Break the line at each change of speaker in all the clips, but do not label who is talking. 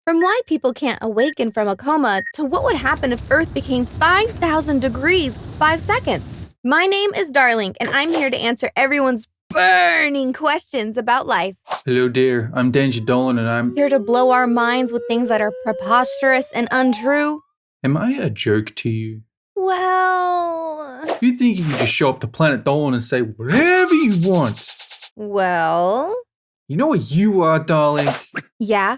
From why people can't awaken from a coma to what would happen if Earth became 5,000 degrees 5 seconds. My name is Darling, and I'm here to answer everyone's burning questions about life.
Hello there, I'm Planet Dolan and I'm
Here to blow our minds with things that are preposterous and untrue.
Am I a joke to you?
Well...
You think you can just show up to Planet Dolan and say whatever you want?
Well...
You know what you are, darling?
Yeah?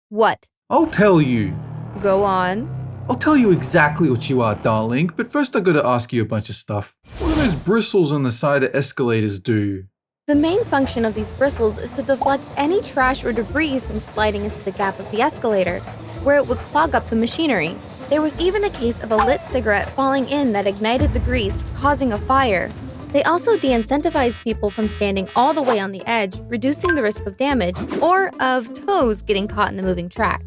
What?
I'll tell you.
Go on.
I'll tell you exactly what you are, darling, but first I gotta ask you a bunch of stuff. What do those bristles on the side of escalators do?
The main function of these bristles is to deflect any trash or debris from sliding into the gap of the escalator, where it would clog up the machinery. There was even a case of a lit cigarette falling in that ignited the grease, causing a fire. They also de-incentivize people from standing all the way on the edge, reducing the risk of damage, or of toes getting caught in the moving track.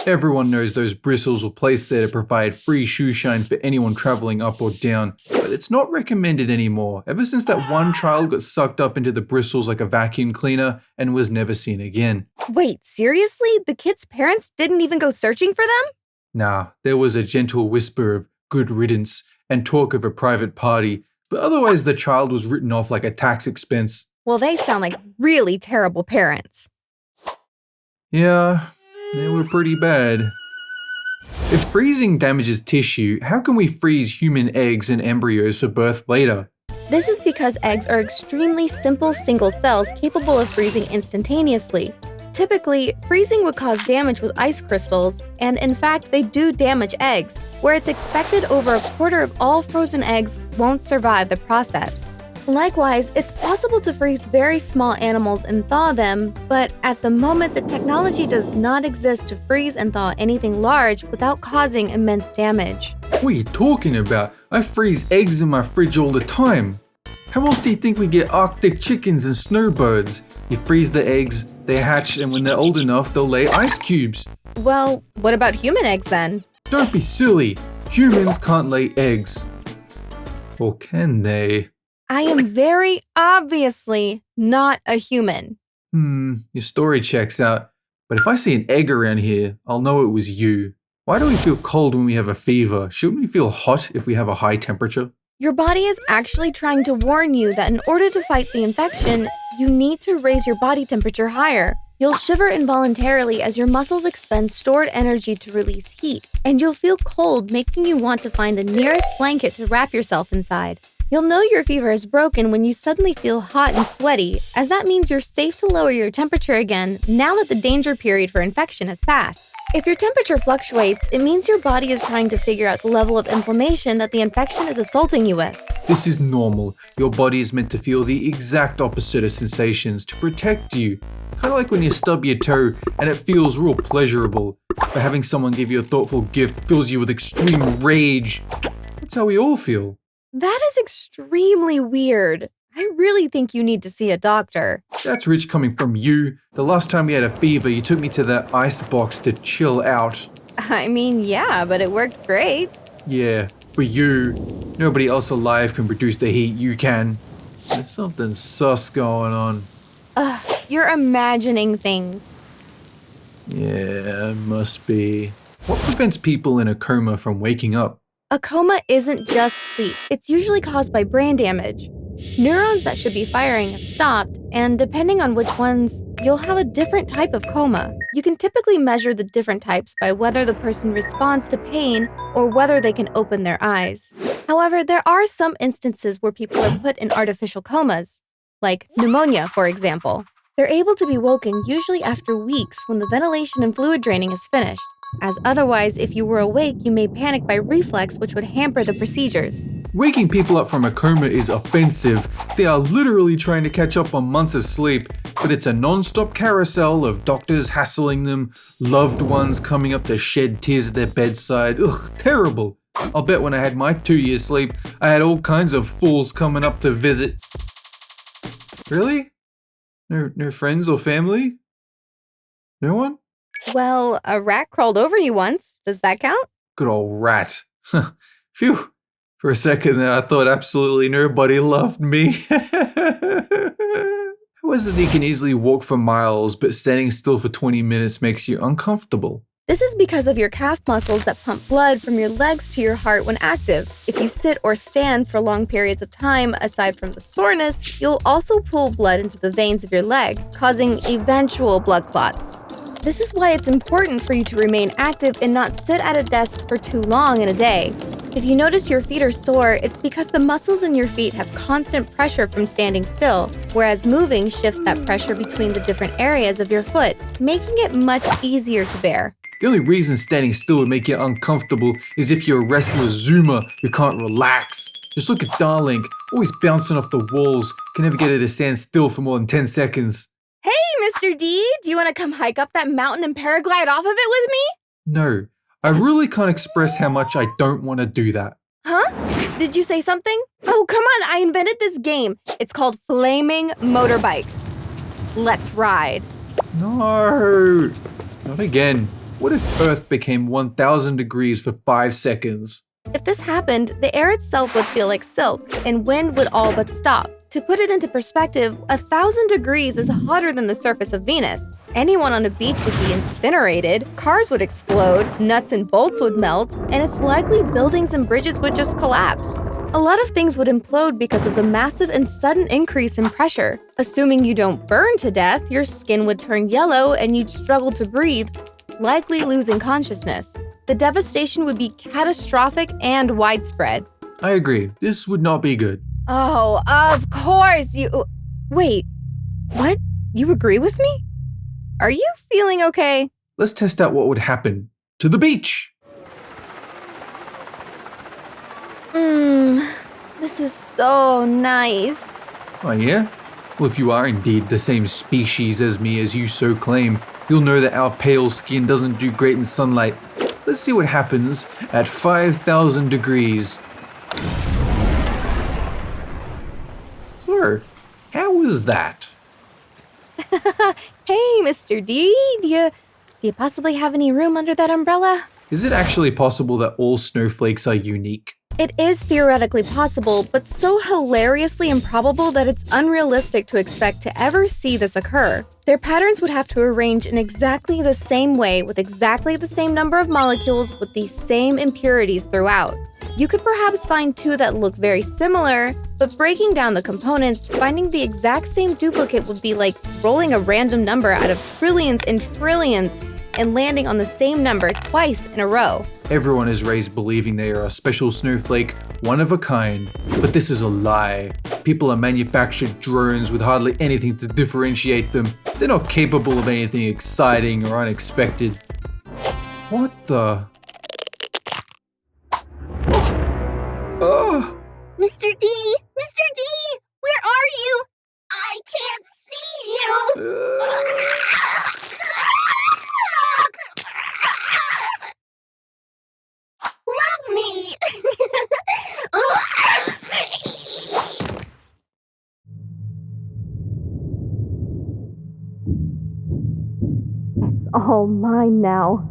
Everyone knows those bristles were placed there to provide free shoe shine for anyone traveling up or down, but it's not recommended anymore, ever since that one child got sucked up into the bristles like a vacuum cleaner and was never seen again.
Wait, seriously? The kid's parents didn't even go searching for them?
Nah, there was a gentle whisper of good riddance and talk of a private party, but otherwise the child was written off like a tax expense.
Well, they sound like really terrible parents.
Yeah, they were pretty bad. If freezing damages tissue, how can we freeze human eggs and embryos for birth later?
This is because eggs are extremely simple single cells capable of freezing instantaneously. Typically, freezing would cause damage with ice crystals, and in fact, they do damage eggs, where it's expected over a quarter of all frozen eggs won't survive the process. Likewise, it's possible to freeze very small animals and thaw them, but at the moment, the technology does not exist to freeze and thaw anything large without causing immense damage.
What are you talking about? I freeze eggs in my fridge all the time. How else do you think we get Arctic chickens and snowbirds? You freeze the eggs, they hatch, and when they're old enough, they'll lay ice cubes.
Well, what about human eggs then?
Don't be silly. Humans can't lay eggs. Or can they?
I am very obviously not a human.
Your story checks out. But if I see an egg around here, I'll know it was you. Why do we feel cold when we have a fever? Shouldn't we feel hot if we have a high temperature?
Your body is actually trying to warn you that in order to fight the infection, you need to raise your body temperature higher. You'll shiver involuntarily as your muscles expend stored energy to release heat, and you'll feel cold, making you want to find the nearest blanket to wrap yourself inside. You'll know your fever is broken when you suddenly feel hot and sweaty, as that means you're safe to lower your temperature again now that the danger period for infection has passed. If your temperature fluctuates, it means your body is trying to figure out the level of inflammation that the infection is assaulting you with.
This is normal. Your body is meant to feel the exact opposite of sensations to protect you. Kind of like when you stub your toe and it feels real pleasurable, but having someone give you a thoughtful gift fills you with extreme rage. That's how we all feel.
That is extremely weird. I really think you need to see a doctor.
That's rich coming from you. The last time we had a fever, you took me to the ice box to chill out.
I mean, yeah, but it worked great.
Yeah, for you. Nobody else alive can produce the heat you can. There's something sus going on.
Ugh, you're imagining things.
Yeah, must be. What prevents people in a coma from waking up?
A coma isn't just sleep. It's usually caused by brain damage. Neurons that should be firing have stopped, and depending on which ones, you'll have a different type of coma. You can typically measure the different types by whether the person responds to pain or whether they can open their eyes. However, there are some instances where people are put in artificial comas, like pneumonia, for example. They're able to be woken usually after weeks when the ventilation and fluid draining is finished, as otherwise, if you were awake, you may panic by reflex, which would hamper the procedures.
Waking people up from a coma is offensive. They are literally trying to catch up on months of sleep, but it's a non-stop carousel of doctors hassling them, loved ones coming up to shed tears at their bedside. Ugh, terrible. I'll bet when I had my 2 years sleep, I had all kinds of fools coming up to visit. Really? No friends or family? No one?
Well, a rat crawled over you once. Does that count?
Good old rat. Phew. For a second there, I thought absolutely nobody loved me. How is it that you can easily walk for miles, but standing still for 20 minutes makes you uncomfortable?
This is because of your calf muscles that pump blood from your legs to your heart when active. If you sit or stand for long periods of time, aside from the soreness, you'll also pull blood into the veins of your leg, causing eventual blood clots. This is why it's important for you to remain active and not sit at a desk for too long in a day. If you notice your feet are sore, it's because the muscles in your feet have constant pressure from standing still, whereas moving shifts that pressure between the different areas of your foot, making it much easier to bear.
The only reason standing still would make you uncomfortable is if you're a restless zoomer who can't relax. Just look at Darling, always bouncing off the walls, can never get her to stand still for more than 10 seconds.
Hey, Mr. D, do you want to come hike up that mountain and paraglide off of it with me?
No, I really can't express how much I don't want to do that.
Huh? Did you say something? Oh, come on, I invented this game. It's called Flaming Motorbike. Let's ride.
No, not again. What if Earth became 1,000 degrees for 5 seconds?
If this happened, the air itself would feel like silk, and wind would all but stop. To put it into perspective, 1,000 degrees is hotter than the surface of Venus. Anyone on a beach would be incinerated, cars would explode, nuts and bolts would melt, and it's likely buildings and bridges would just collapse. A lot of things would implode because of the massive and sudden increase in pressure. Assuming you don't burn to death, your skin would turn yellow and you'd struggle to breathe, likely losing consciousness. The devastation would be catastrophic and widespread.
I agree, this would not be good.
Oh, of course you… Wait, what? You agree with me? Are you feeling okay?
Let's test out what would happen. To the beach!
This is so nice.
Oh yeah? Well, if you are indeed the same species as me as you so claim, you'll know that our pale skin doesn't do great in sunlight. Let's see what happens at 5,000 degrees. So, how was that?
Hey, Mr. D, do you possibly have any room under that umbrella?
Is it actually possible that all snowflakes are unique?
It is theoretically possible, but so hilariously improbable that it's unrealistic to expect to ever see this occur. Their patterns would have to arrange in exactly the same way with exactly the same number of molecules with the same impurities throughout. You could perhaps find two that look very similar, but breaking down the components, finding the exact same duplicate would be like rolling a random number out of trillions and trillions and landing on the same number twice in a row.
Everyone is raised believing they are a special snowflake, one of a kind, but this is a lie. People are manufactured drones with hardly anything to differentiate them. They're not capable of anything exciting or unexpected. What the… Oh!
Mr. D! Mr. D! Where are you? I can't see you! Love me!
All mine now.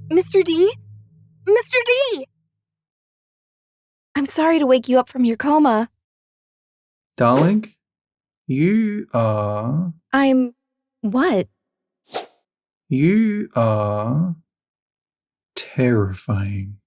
Mr. D? Mr. D! I'm sorry to wake you up from your coma.
Darling, you are…
I'm… what?
You are… terrifying.